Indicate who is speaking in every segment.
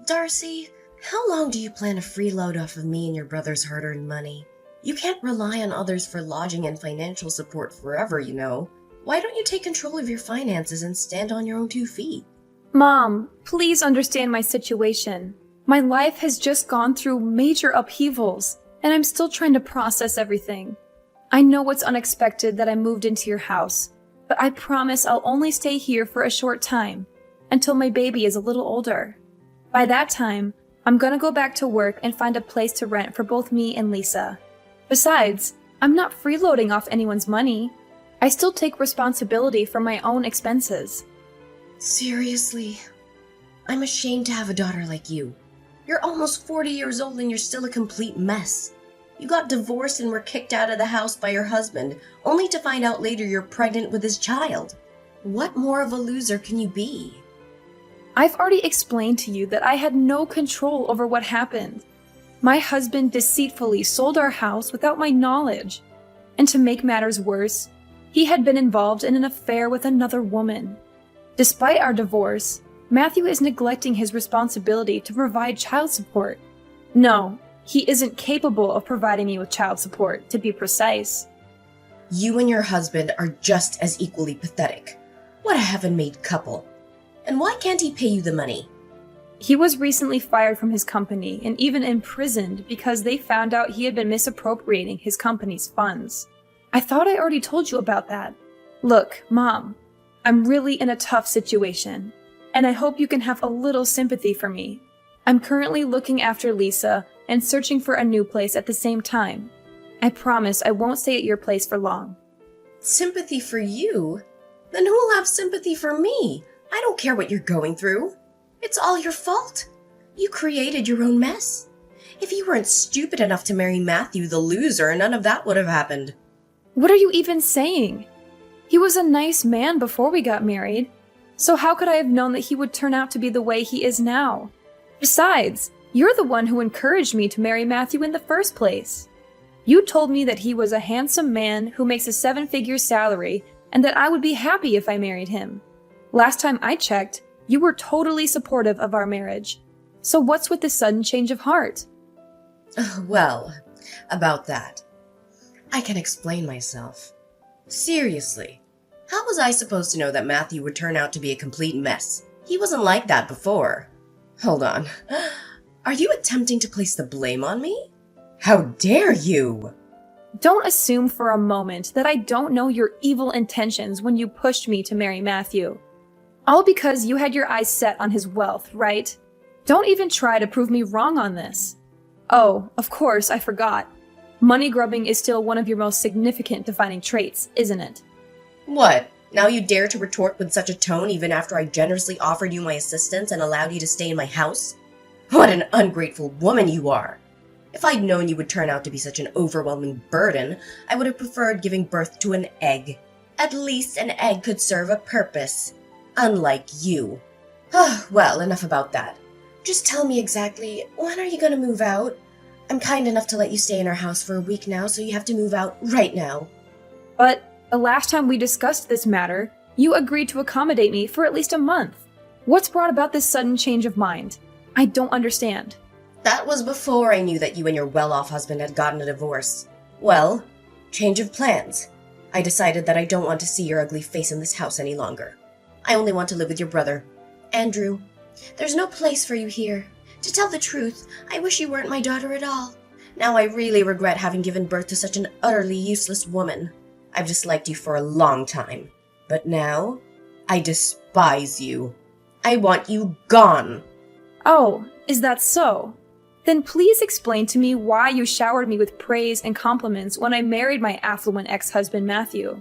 Speaker 1: Darcy, how long do you plan to freeload off of me and your brother's hard-earned money? You can't rely on others for lodging and financial support forever, you know. Why don't you take control of your finances and stand on your own 2 feet?
Speaker 2: Mom, please understand my situation. My life has just gone through major upheavals, and I'm still trying to process everything. I know it's unexpected that I moved into your house, but I promise I'll only stay here for a short time, until my baby is a little older. By that time, I'm gonna go back to work and find a place to rent for both me and Lisa. Besides, I'm not freeloading off anyone's money. I still take responsibility for my own expenses.
Speaker 1: Seriously? I'm ashamed to have a daughter like you. You're almost 40 years old and you're still a complete mess. You got divorced and were kicked out of the house by your husband, only to find out later you're pregnant with his child. What more of a loser can you be?
Speaker 2: I've already explained to you that I had no control over what happened. My husband deceitfully sold our house without my knowledge. And to make matters worse, he had been involved in an affair with another woman. Despite our divorce, Matthew is neglecting his responsibility to provide child support. No, he isn't capable of providing me with child support, to be precise.
Speaker 1: You and your husband are just as equally pathetic. What a heaven-made couple. And why can't he pay you the money?
Speaker 2: He was recently fired from his company and even imprisoned because they found out he had been misappropriating his company's funds. I thought I already told you about that. Look, Mom, I'm really in a tough situation, and I hope you can have a little sympathy for me. I'm currently looking after Lisa and searching for a new place at the same time. I promise I won't stay at your place for long.
Speaker 1: Sympathy for you? Then who'll have sympathy for me? I don't care what you're going through. It's all your fault. You created your own mess. If you weren't stupid enough to marry Matthew the loser, none of that would have happened.
Speaker 2: What are you even saying? He was a nice man before we got married, so how could I have known that he would turn out to be the way he is now? Besides, you're the one who encouraged me to marry Matthew in the first place. You told me that he was a handsome man who makes a 7-figure salary and that I would be happy if I married him. Last time I checked, you were totally supportive of our marriage. So what's with the sudden change of heart?
Speaker 1: Well, about that, I can explain myself. Seriously, how was I supposed to know that Matthew would turn out to be a complete mess? He wasn't like that before. Hold on. Are you attempting to place the blame on me? How dare you!
Speaker 2: Don't assume for a moment that I don't know your evil intentions when you pushed me to marry Matthew. All because you had your eyes set on his wealth, right? Don't even try to prove me wrong on this. Oh, of course, I forgot. Money grubbing is still one of your most significant defining traits, isn't it?
Speaker 1: What? Now you dare to retort with such a tone even after I generously offered you my assistance and allowed you to stay in my house? What an ungrateful woman you are! If I'd known you would turn out to be such an overwhelming burden, I would have preferred giving birth to an egg. At least an egg could serve a purpose. Unlike you. Well, enough about that. Just tell me exactly, when are you gonna move out? I'm kind enough to let you stay in our house for a week now, so you have to move out right now.
Speaker 2: But the last time we discussed this matter, you agreed to accommodate me for at least a month. What's brought about this sudden change of mind? I don't understand.
Speaker 1: That was before I knew that you and your well-off husband had gotten a divorce. Well, change of plans. I decided that I don't want to see your ugly face in this house any longer. I only want to live with your brother, Andrew. There's no place for you here. To tell the truth, I wish you weren't my daughter at all. Now I really regret having given birth to such an utterly useless woman. I've disliked you for a long time. But now, I despise you. I want you gone.
Speaker 2: Oh, is that so? Then please explain to me why you showered me with praise and compliments when I married my affluent ex-husband Matthew.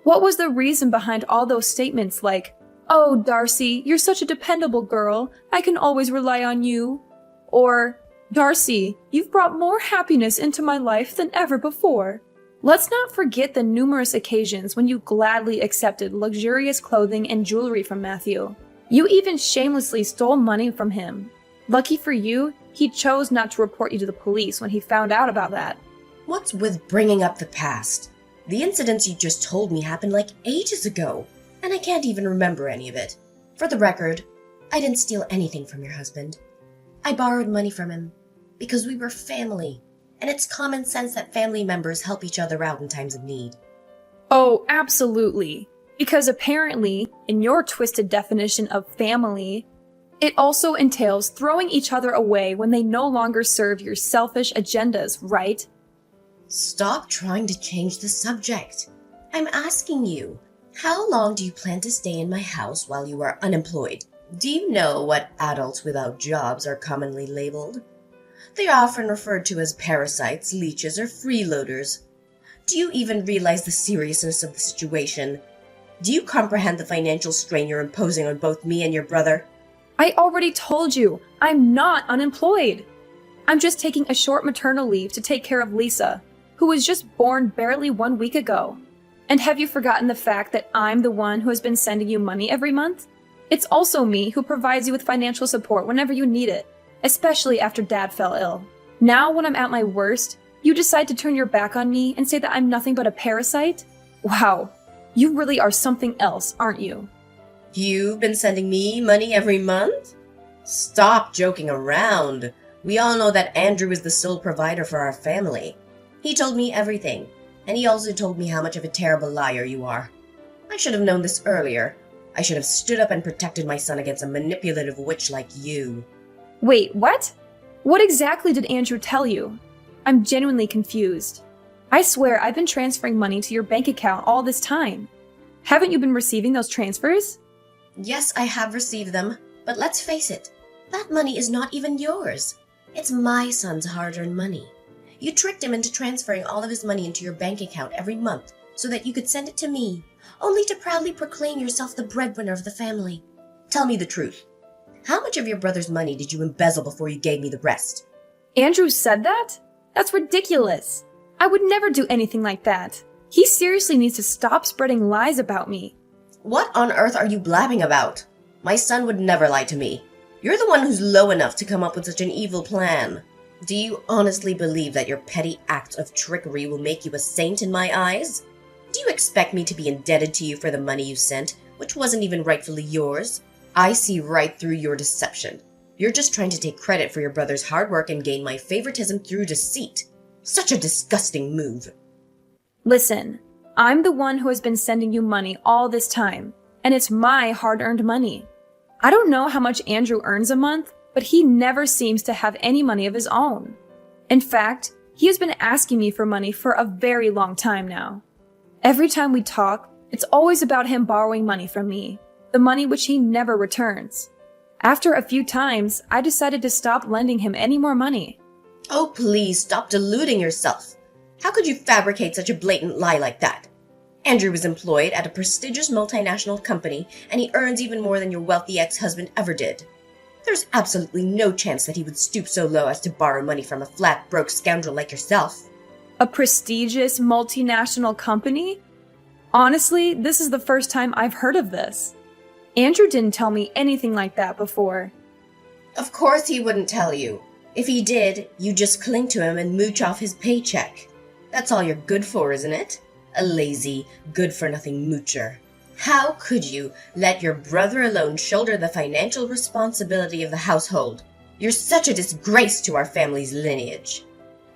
Speaker 2: What was the reason behind all those statements like, "Oh, Darcy, you're such a dependable girl. I can always rely on you." Or, "Darcy, you've brought more happiness into my life than ever before." Let's not forget the numerous occasions when you gladly accepted luxurious clothing and jewelry from Matthew. You even shamelessly stole money from him. Lucky for you, he chose not to report you to the police when he found out about that.
Speaker 1: What's with bringing up the past? The incidents you just told me happened like ages ago, and I can't even remember any of it. For the record, I didn't steal anything from your husband. I borrowed money from him because we were family, and it's common sense that family members help each other out in times of need.
Speaker 2: Oh, absolutely. Because apparently, in your twisted definition of family, it also entails throwing each other away when they no longer serve your selfish agendas, right?
Speaker 1: Stop trying to change the subject. I'm asking you, how long do you plan to stay in my house while you are unemployed? Do you know what adults without jobs are commonly labeled? They are often referred to as parasites, leeches, or freeloaders. Do you even realize the seriousness of the situation? Do you comprehend the financial strain you're imposing on both me and your brother?
Speaker 2: I already told you, I'm not unemployed. I'm just taking a short maternal leave to take care of Lisa, who was just born barely 1 week ago. And have you forgotten the fact that I'm the one who has been sending you money every month? It's also me who provides you with financial support whenever you need it, especially after Dad fell ill. Now, when I'm at my worst, you decide to turn your back on me and say that I'm nothing but a parasite? Wow, you really are something else, aren't you?
Speaker 1: You've been sending me money every month? Stop joking around. We all know that Andrew is the sole provider for our family. He told me everything, and he also told me how much of a terrible liar you are. I should have known this earlier. I should have stood up and protected my son against a manipulative witch like you.
Speaker 2: Wait, what? What exactly did Andrew tell you? I'm genuinely confused. I swear I've been transferring money to your bank account all this time. Haven't you been receiving those transfers?
Speaker 1: Yes, I have received them, but let's face it, that money is not even yours. It's my son's hard-earned money. You tricked him into transferring all of his money into your bank account every month so that you could send it to me, only to proudly proclaim yourself the breadwinner of the family. Tell me the truth. How much of your brother's money did you embezzle before you gave me the rest?
Speaker 2: Andrew said that? That's ridiculous. I would never do anything like that. He seriously needs to stop spreading lies about me.
Speaker 1: What on earth are you blabbing about? My son would never lie to me. You're the one who's low enough to come up with such an evil plan. Do you honestly believe that your petty acts of trickery will make you a saint in my eyes? Do you expect me to be indebted to you for the money you sent, which wasn't even rightfully yours? I see right through your deception. You're just trying to take credit for your brother's hard work and gain my favoritism through deceit. Such a disgusting move.
Speaker 2: Listen, I'm the one who has been sending you money all this time, and it's my hard-earned money. I don't know how much Andrew earns a month, but he never seems to have any money of his own. In fact, he has been asking me for money for a very long time now. Every time we talk, it's always about him borrowing money from me, the money which he never returns. After a few times, I decided to stop lending him any more money.
Speaker 1: Oh, please stop deluding yourself. How could you fabricate such a blatant lie like that? Andrew is employed at a prestigious multinational company, and he earns even more than your wealthy ex-husband ever did. There's absolutely no chance that he would stoop so low as to borrow money from a flat, broke scoundrel like yourself.
Speaker 2: A prestigious multinational company? Honestly, this is the first time I've heard of this. Andrew didn't tell me anything like that before.
Speaker 1: Of course he wouldn't tell you. If he did, you just cling to him and mooch off his paycheck. That's all you're good for, isn't it? A lazy, good-for-nothing moocher. How could you let your brother alone shoulder the financial responsibility of the household? You're such a disgrace to our family's lineage.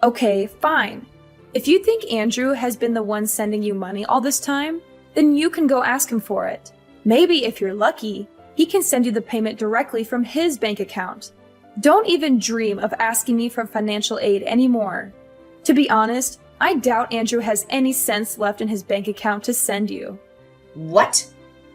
Speaker 2: Okay, fine. If you think Andrew has been the one sending you money all this time, then you can go ask him for it. Maybe if you're lucky, he can send you the payment directly from his bank account. Don't even dream of asking me for financial aid anymore. To be honest, I doubt Andrew has any cents left in his bank account to send you.
Speaker 1: What?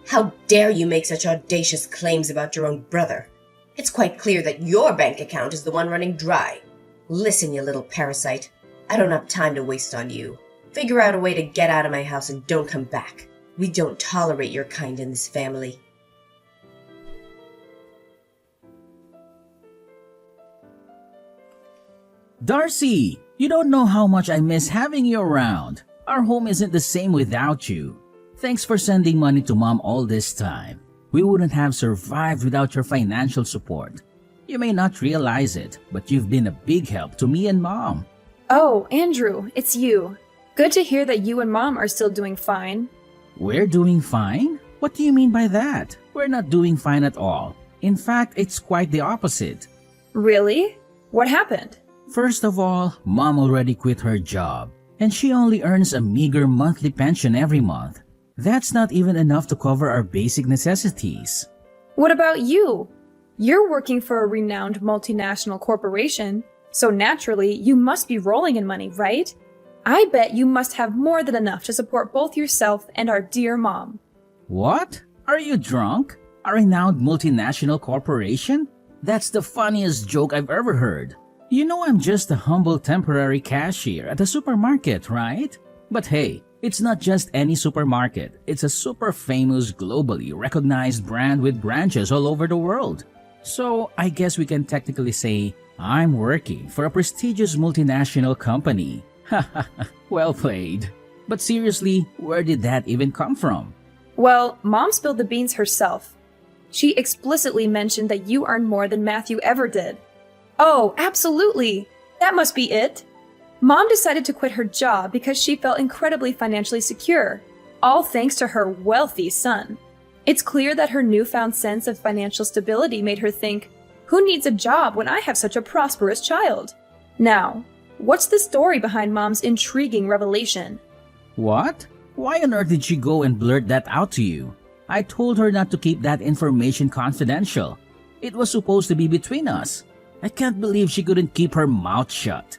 Speaker 1: How dare you make such audacious claims about your own brother? It's quite clear that your bank account is the one running dry. Listen, you little parasite. I don't have time to waste on you. Figure out a way to get out of my house and don't come back. We don't tolerate your kind in this family.
Speaker 3: Darcy, you don't know how much I miss having you around. Our home isn't the same without you. Thanks for sending money to Mom all this time. We wouldn't have survived without your financial support. You may not realize it, but you've been a big help to me and Mom.
Speaker 2: Oh, Andrew, it's you. Good to hear that you and Mom are still doing fine.
Speaker 3: We're doing fine? What do you mean by that? We're not doing fine at all. In fact, it's quite the opposite.
Speaker 2: Really? What happened?
Speaker 3: First of all, Mom already quit her job, and she only earns a meager monthly pension every month. That's not even enough to cover our basic necessities.
Speaker 2: What about you? You're working for a renowned multinational corporation, so naturally you must be rolling in money, right? I bet you must have more than enough to support both yourself and our dear mom.
Speaker 3: What? Are you drunk? A renowned multinational corporation? That's the funniest joke I've ever heard. You know I'm just a humble temporary cashier at a supermarket, right? But hey, it's not just any supermarket. It's a super famous, globally recognized brand with branches all over the world. So I guess we can technically say I'm working for a prestigious multinational company. Haha, well played. But seriously, where did that even come from?
Speaker 2: Well, Mom spilled the beans herself. She explicitly mentioned that you earn more than Matthew ever did. Oh, absolutely! That must be it! Mom decided to quit her job because she felt incredibly financially secure, all thanks to her wealthy son. It's clear that her newfound sense of financial stability made her think, who needs a job when I have such a prosperous child? Now, what's the story behind Mom's intriguing revelation?
Speaker 3: What? Why on earth did she go and blurt that out to you? I told her not to keep that information confidential. It was supposed to be between us. I can't believe she couldn't keep her mouth shut.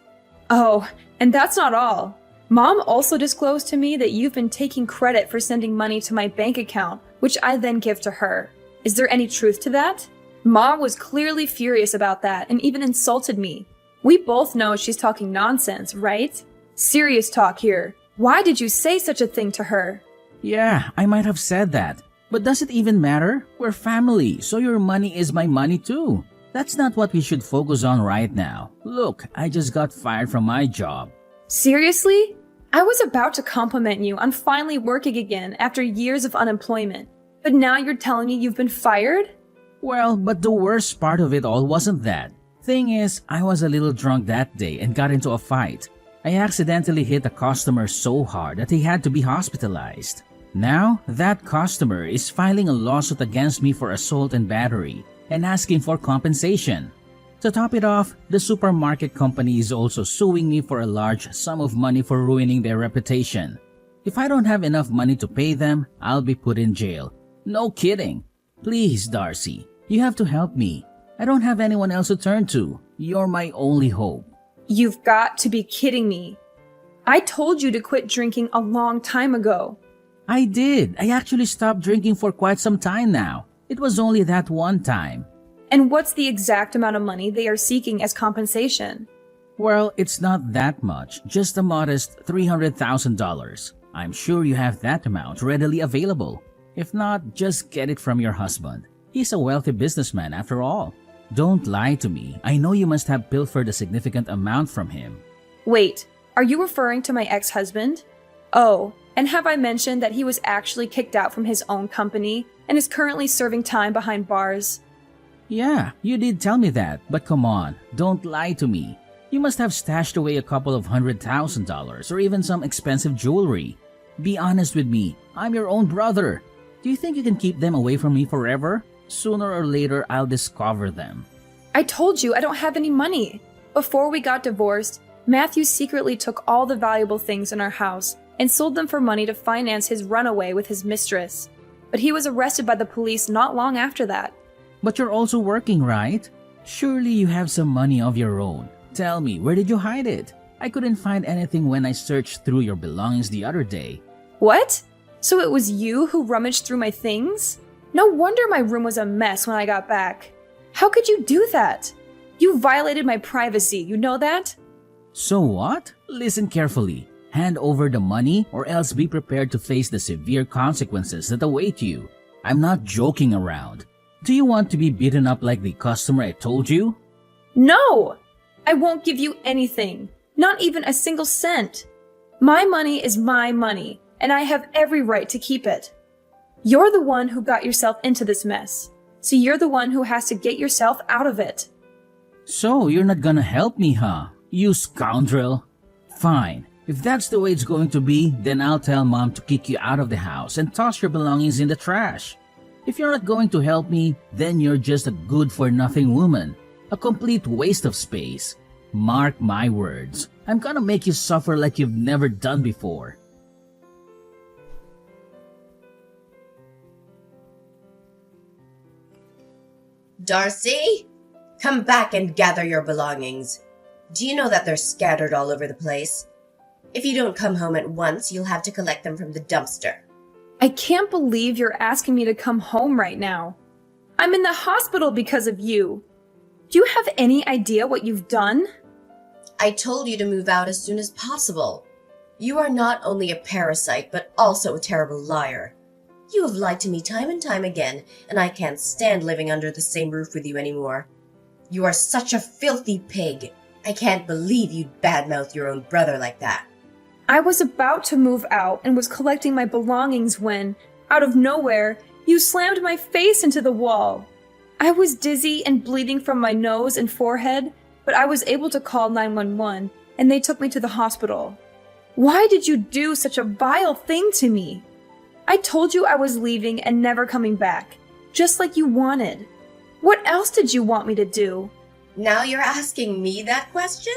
Speaker 2: Oh, and that's not all. Mom also disclosed to me that you've been taking credit for sending money to my bank account, which I then give to her. Is there any truth to that? Mom was clearly furious about that and even insulted me. We both know she's talking nonsense, right? Serious talk here. Why did you say such a thing to her?
Speaker 3: Yeah, I might have said that. But does it even matter? We're family, so your money is my money too. That's not what we should focus on right now. Look, I just got fired from my job.
Speaker 2: Seriously? I was about to compliment you on finally working again after years of unemployment. But now you're telling me you've been fired?
Speaker 3: Well, but the worst part of it all wasn't that. Thing is, I was a little drunk that day and got into a fight. I accidentally hit a customer so hard that he had to be hospitalized. Now, that customer is filing a lawsuit against me for assault and battery and asking for compensation. To top it off, the supermarket company is also suing me for a large sum of money for ruining their reputation. If I don't have enough money to pay them, I'll be put in jail. No kidding. Please, Darcy, you have to help me. I don't have anyone else to turn to. You're my only hope.
Speaker 2: You've got to be kidding me. I told you to quit drinking a long time ago.
Speaker 3: I did. I actually stopped drinking for quite some time now. It was only that one time.
Speaker 2: And what's the exact amount of money they are seeking as compensation?
Speaker 3: Well, it's not that much, just a modest $300,000. I'm sure you have that amount readily available. If not, just get it from your husband. He's a wealthy businessman after all. Don't lie to me. I know you must have pilfered a significant amount from him.
Speaker 2: Wait, are you referring to my ex-husband? Oh, and have I mentioned that he was actually kicked out from his own company and is currently serving time behind bars?
Speaker 3: Yeah, you did tell me that, but come on, don't lie to me. You must have stashed away a couple of $100,000 or even some expensive jewelry. Be honest with me, I'm your own brother. Do you think you can keep them away from me forever? Sooner or later, I'll discover them.
Speaker 2: I told you I don't have any money. Before we got divorced, Matthew secretly took all the valuable things in our house and sold them for money to finance his runaway with his mistress. But he was arrested by the police not long after that.
Speaker 3: But you're also working, right? Surely you have some money of your own. Tell me, where did you hide it? I couldn't find anything when I searched through your belongings the other day.
Speaker 2: What? So it was you who rummaged through my things? No wonder my room was a mess when I got back. How could you do that? You violated my privacy, you know that?
Speaker 3: So what? Listen carefully. Hand over the money or else be prepared to face the severe consequences that await you. I'm not joking around. Do you want to be beaten up like the customer I told you?
Speaker 2: No! I won't give you anything. Not even a single cent. My money is my money, and I have every right to keep it. You're the one who got yourself into this mess, so you're the one who has to get yourself out of it.
Speaker 3: So you're not gonna help me, huh? You scoundrel. Fine. If that's the way it's going to be, then I'll tell Mom to kick you out of the house and toss your belongings in the trash. If you're not going to help me, then you're just a good-for-nothing woman. A complete waste of space. Mark my words. I'm gonna make you suffer like you've never done before.
Speaker 1: Darcy, come back and gather your belongings. Do you know that they're scattered all over the place? If you don't come home at once, you'll have to collect them from the dumpster.
Speaker 2: I can't believe you're asking me to come home right now. I'm in the hospital because of you. Do you have any idea what you've done?
Speaker 1: I told you to move out as soon as possible. You are not only a parasite, but also a terrible liar. You have lied to me time and time again, and I can't stand living under the same roof with you anymore. You are such a filthy pig. I can't believe you'd badmouth your own brother like that.
Speaker 2: I was about to move out and was collecting my belongings when, out of nowhere, you slammed my face into the wall. I was dizzy and bleeding from my nose and forehead, but I was able to call 911, and they took me to the hospital. Why did you do such a vile thing to me? I told you I was leaving and never coming back, just like you wanted. What else did you want me to do?
Speaker 1: Now you're asking me that question?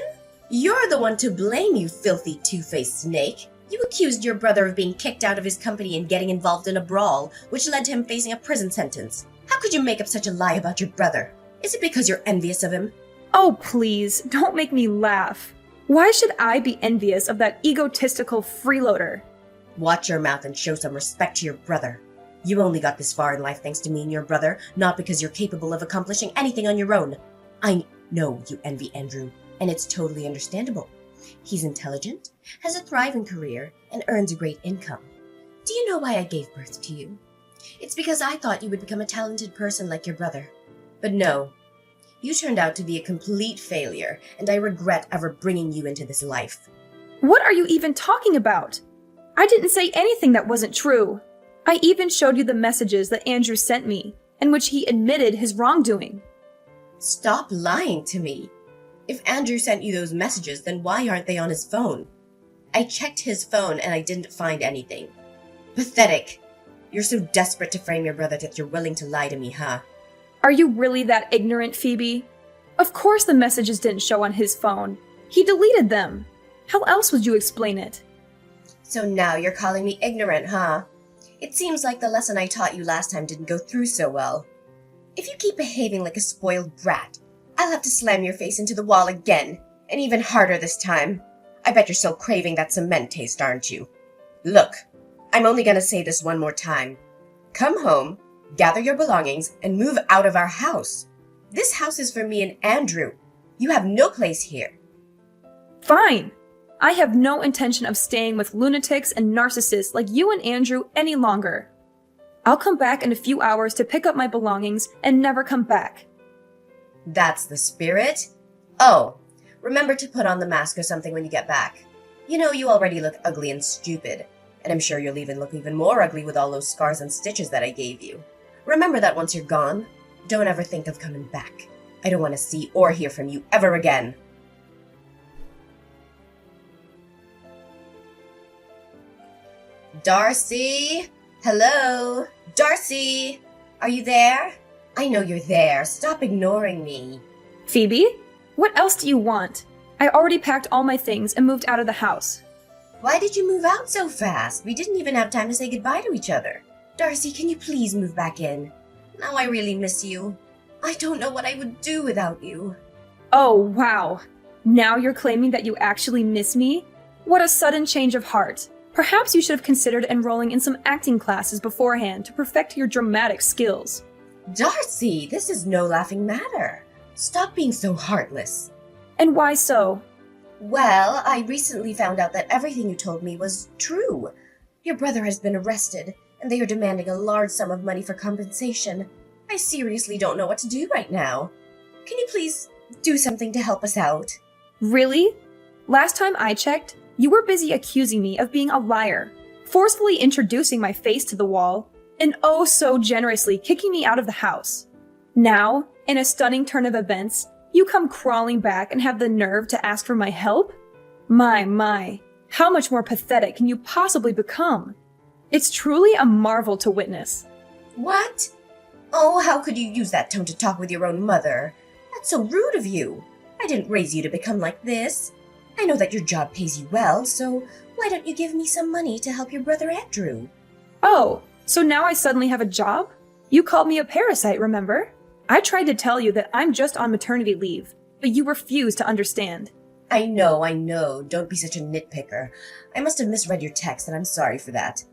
Speaker 1: You're the one to blame, you filthy two-faced snake. You accused your brother of being kicked out of his company and getting involved in a brawl, which led to him facing a prison sentence. How could you make up such a lie about your brother? Is it because you're envious of him?
Speaker 2: Oh, please, don't make me laugh. Why should I be envious of that egotistical freeloader?
Speaker 1: Watch your mouth and show some respect to your brother. You only got this far in life thanks to me and your brother, not because you're capable of accomplishing anything on your own. I know you envy Andrew, and it's totally understandable. He's intelligent, has a thriving career, and earns a great income. Do you know why I gave birth to you? It's because I thought you would become a talented person like your brother. But no, you turned out to be a complete failure, and I regret ever bringing you into this life.
Speaker 2: What are you even talking about? I didn't say anything that wasn't true. I even showed you the messages that Andrew sent me, in which he admitted his wrongdoing.
Speaker 1: Stop lying to me. If Andrew sent you those messages, then why aren't they on his phone? I checked his phone and I didn't find anything. Pathetic. You're so desperate to frame your brother that you're willing to lie to me, huh?
Speaker 2: Are you really that ignorant, Phoebe? Of course the messages didn't show on his phone. He deleted them. How else would you explain it?
Speaker 1: So now you're calling me ignorant, huh? It seems like the lesson I taught you last time didn't go through so well. If you keep behaving like a spoiled brat, I'll have to slam your face into the wall again, and even harder this time. I bet you're still craving that cement taste, aren't you? Look, I'm only gonna say this one more time. Come home, gather your belongings, and move out of our house. This house is for me and Andrew. You have no place here.
Speaker 2: Fine. I have no intention of staying with lunatics and narcissists like you and Andrew any longer. I'll come back in a few hours to pick up my belongings and never come back.
Speaker 1: That's the spirit? Oh, remember to put on the mask or something when you get back. You know you already look ugly and stupid, and I'm sure you'll even look even more ugly with all those scars and stitches that I gave you. Remember that once you're gone, don't ever think of coming back. I don't want to see or hear from you ever again. Darcy? Hello? Darcy? Are you there? I know you're there. Stop ignoring me.
Speaker 2: Phoebe? What else do you want? I already packed all my things and moved out of the house.
Speaker 1: Why did you move out so fast? We didn't even have time to say goodbye to each other. Darcy, can you please move back in? Now I really miss you. I don't know what I would do without you.
Speaker 2: Oh, wow. Now you're claiming that you actually miss me? What a sudden change of heart. Perhaps you should have considered enrolling in some acting classes beforehand to perfect your dramatic skills.
Speaker 1: Darcy, this is no laughing matter. Stop being so heartless.
Speaker 2: And why so?
Speaker 1: Well, I recently found out that everything you told me was true. Your brother has been arrested, and they are demanding a large sum of money for compensation. I seriously don't know what to do right now. Can you please do something to help us out?
Speaker 2: Really? Last time I checked, you were busy accusing me of being a liar, forcefully introducing my face to the wall, and oh so generously kicking me out of the house. Now, in a stunning turn of events, you come crawling back and have the nerve to ask for my help? My, how much more pathetic can you possibly become? It's truly a marvel to witness.
Speaker 1: What? Oh, how could you use that tone to talk with your own mother? That's so rude of you. I didn't raise you to become like this. I know that your job pays you well, so why don't you give me some money to help your brother Andrew?
Speaker 2: Oh, so now I suddenly have a job? You called me a parasite, remember? I tried to tell you that I'm just on maternity leave, but you refused to understand.
Speaker 1: I know. Don't be such a nitpicker. I must have misread your text, and I'm sorry for that.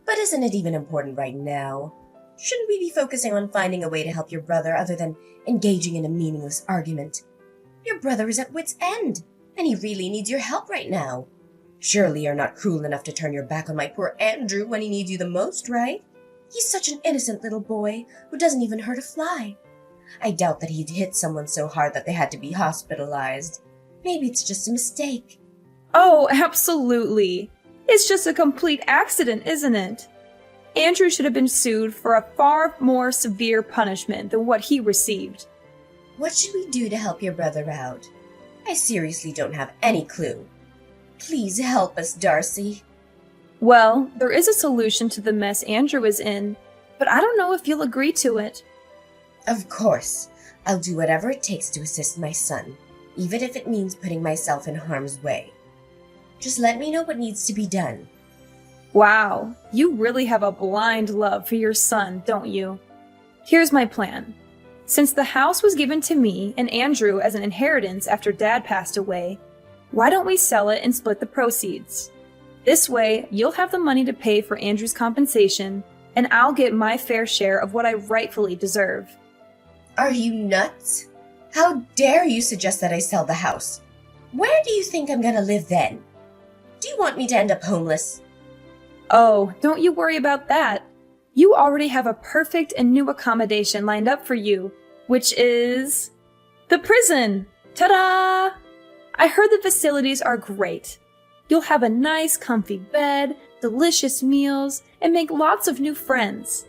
Speaker 1: But isn't it even important right now? Shouldn't we be focusing on finding a way to help your brother other than engaging in a meaningless argument? Your brother is at wit's end, and he really needs your help right now. Surely you're not cruel enough to turn your back on my poor Andrew when he needs you the most, right? He's such an innocent little boy who doesn't even hurt a fly. I doubt that he'd hit someone so hard that they had to be hospitalized. Maybe it's just a mistake.
Speaker 2: Oh, absolutely. It's just a complete accident, isn't it? Andrew should have been sued for a far more severe punishment than what he received.
Speaker 1: What should we do to help your brother out? I seriously don't have any clue. Please help us, Darcy.
Speaker 2: Well, there is a solution to the mess Andrew is in, but I don't know if you'll agree to it.
Speaker 1: Of course. I'll do whatever it takes to assist my son, even if it means putting myself in harm's way. Just let me know what needs to be done.
Speaker 2: Wow, you really have a blind love for your son, don't you? Here's my plan. Since the house was given to me and Andrew as an inheritance after Dad passed away, why don't we sell it and split the proceeds? This way, you'll have the money to pay for Andrew's compensation, and I'll get my fair share of what I rightfully deserve.
Speaker 1: Are you nuts? How dare you suggest that I sell the house? Where do you think I'm gonna live then? Do you want me to end up homeless?
Speaker 2: Oh, don't you worry about that. You already have a perfect and new accommodation lined up for you, which is the prison. Ta-da! I heard the facilities are great. You'll have a nice, comfy bed, delicious meals, and make lots of new friends.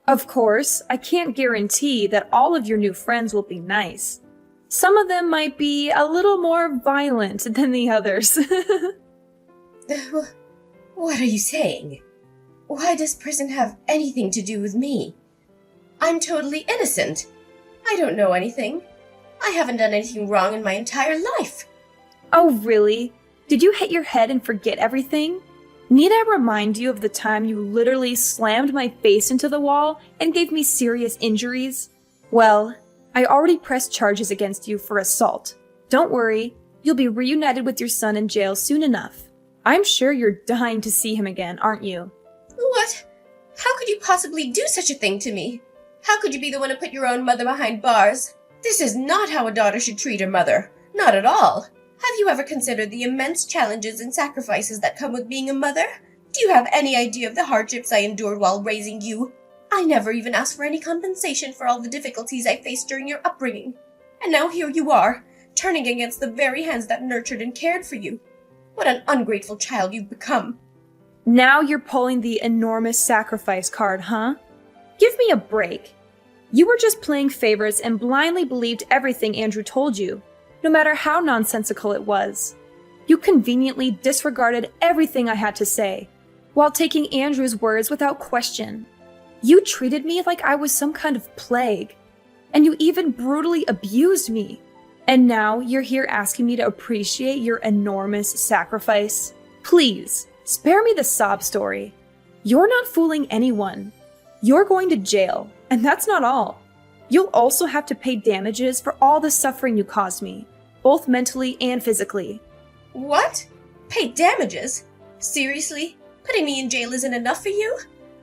Speaker 2: Of course, I can't guarantee that all of your new friends will be nice. Some of them might be a little more violent than the others.
Speaker 1: What are you saying? Why does prison have anything to do with me? I'm totally innocent. I don't know anything. I haven't done anything wrong in my entire life.
Speaker 2: Oh, really? Did you hit your head and forget everything? Need I remind you of the time you literally slammed my face into the wall and gave me serious injuries? Well, I already pressed charges against you for assault. Don't worry, you'll be reunited with your son in jail soon enough. I'm sure you're dying to see him again, aren't you?
Speaker 1: What? How could you possibly do such a thing to me? How could you be the one to put your own mother behind bars? This is not how a daughter should treat her mother. Not at all. Have you ever considered the immense challenges and sacrifices that come with being a mother? Do you have any idea of the hardships I endured while raising you? I never even asked for any compensation for all the difficulties I faced during your upbringing. And now here you are, turning against the very hands that nurtured and cared for you. What an ungrateful child you've become.
Speaker 2: Now you're pulling the enormous sacrifice card, huh? Give me a break. You were just playing favorites and blindly believed everything Andrew told you, no matter how nonsensical it was. You conveniently disregarded everything I had to say, while taking Andrew's words without question. You treated me like I was some kind of plague, and you even brutally abused me. And now you're here asking me to appreciate your enormous sacrifice? Please, spare me the sob story. You're not fooling anyone. You're going to jail, and that's not all. You'll also have to pay damages for all the suffering you caused me, both mentally and physically.
Speaker 1: What? Pay damages? Seriously? Putting me in jail isn't enough for you?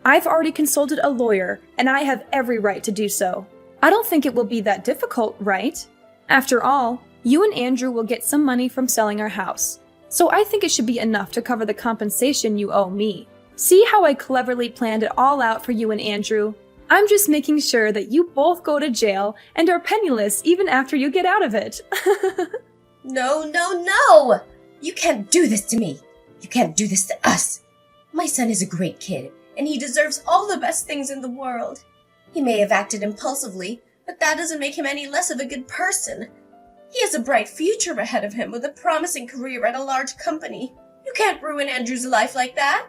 Speaker 2: I've already consulted a lawyer, and I have every right to do so. I don't think it will be that difficult, right? After all, you and Andrew will get some money from selling our house, so I think it should be enough to cover the compensation you owe me. See how I cleverly planned it all out for you and Andrew? I'm just making sure that you both go to jail and are penniless even after you get out of it.
Speaker 1: No! You can't do this to me. You can't do this to us. My son is a great kid, and he deserves all the best things in the world. He may have acted impulsively, but that doesn't make him any less of a good person. He has a bright future ahead of him with a promising career at a large company. You can't ruin Andrew's life like that.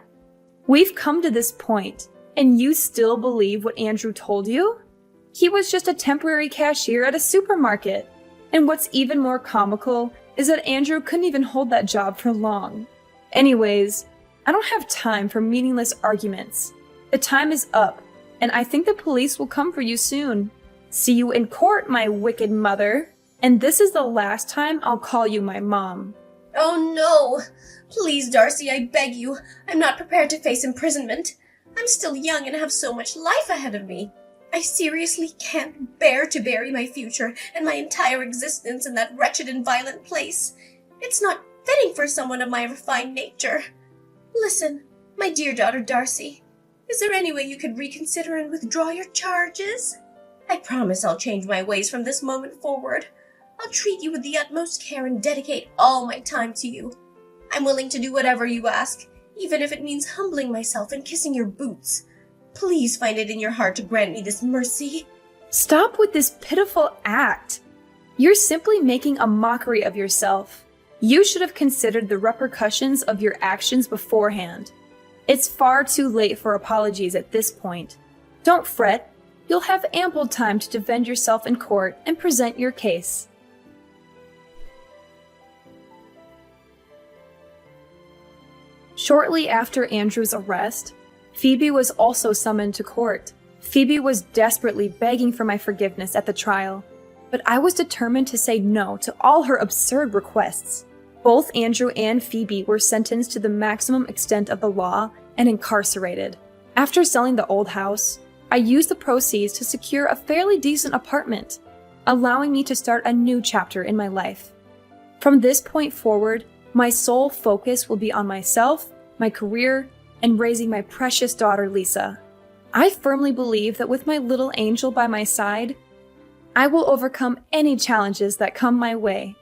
Speaker 2: We've come to this point, and you still believe what Andrew told you? He was just a temporary cashier at a supermarket. And what's even more comical is that Andrew couldn't even hold that job for long. Anyways, I don't have time for meaningless arguments. The time is up, and I think the police will come for you soon. See you in court, my wicked mother. And this is the last time I'll call you my mom.
Speaker 1: Oh no! Please, Darcy, I beg you. I'm not prepared to face imprisonment. I'm still young and have so much life ahead of me. I seriously can't bear to bury my future and my entire existence in that wretched and violent place. It's not fitting for someone of my refined nature. Listen, my dear daughter Darcy, is there any way you could reconsider and withdraw your charges? I promise I'll change my ways from this moment forward. I'll treat you with the utmost care and dedicate all my time to you. I'm willing to do whatever you ask, even if it means humbling myself and kissing your boots. Please find it in your heart to grant me this mercy.
Speaker 2: Stop with this pitiful act. You're simply making a mockery of yourself. You should have considered the repercussions of your actions beforehand. It's far too late for apologies at this point. Don't fret. You'll have ample time to defend yourself in court and present your case. Shortly after Andrew's arrest, Phoebe was also summoned to court. Phoebe was desperately begging for my forgiveness at the trial, but I was determined to say no to all her absurd requests. Both Andrew and Phoebe were sentenced to the maximum extent of the law and incarcerated. After selling the old house, I used the proceeds to secure a fairly decent apartment, allowing me to start a new chapter in my life. From this point forward, my sole focus will be on myself, my career, and raising my precious daughter Lisa. I firmly believe that with my little angel by my side, I will overcome any challenges that come my way